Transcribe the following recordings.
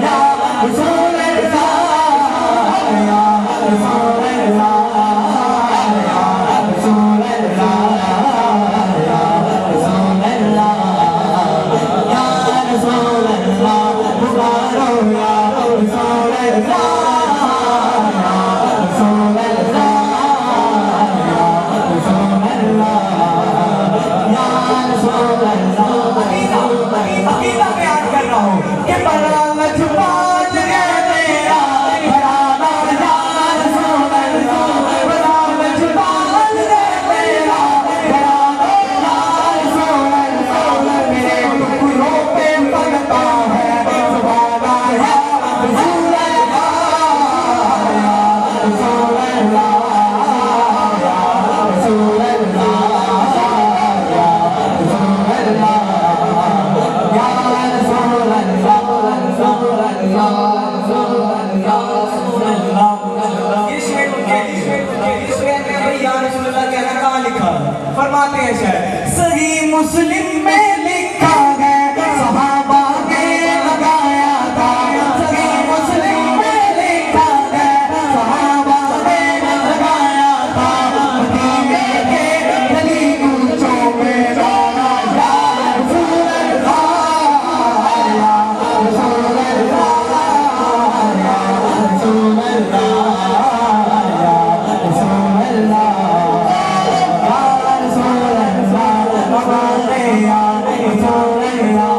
या रसूल अल्लाह या रसूल अल्लाह या रसूल अल्लाह या रसूल अल्लाह या रसूल अल्लाह पुकारो या रसूल अल्लाह या रसूल अल्लाह या रसूल अल्लाह या रसूल अल्लाह। अकीदा बयान कर रहा हूँ कि बरामद बाज है तेरा बराना या रसूल अल्लाह बरामद बाज है तेरा बराना या रसूल अल्लाह मेरे टुकड़ों पे पलता है सुभाना या रसूल अल्लाह या रसूल अल्लाह या रसूल अल्लाह या रसूल अल्लाह या रसूल अल्लाह रसूल अल्लाह रसूल अल्लाह। ये शेर में या रसूल अल्लाह कहना कहाँ लिखा? फरमाते हैं शायद सही मुस्लिम में लिखा है सहाबा ने लगाया था। सही मुस्लिम में लिखा है सहाबा ने लगाया था। मदीने के गली कूचों में गाना या रसूल अल्लाह या रसूल अल्लाह या रसूल अल्लाह या रसूल अल्लाह या रसूल अल्लाह हमारे या रसूल अल्लाह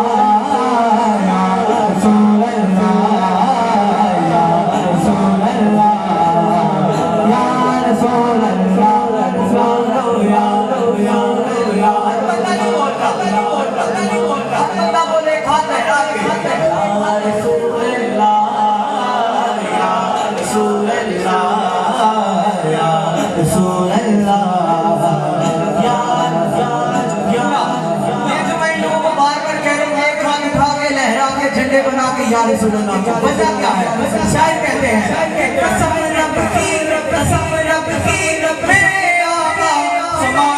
या रसूल अल्लाह या रसूल अल्लाह या रसूल अल्लाह रसूल या बंदा नहीं बोलता बंदा बोले खाता है या रसूल अल्लाह या रसूल अल्लाह या रसूल अल्लाह या ये जो मैं लोगों को बार-बार कह रहा हूँ एक हाथ उठा के लहरा के झंडे बना के या रसूल अल्लाह वजह क्या है? शायद कहते हैं कसम रब की मेरे आका समा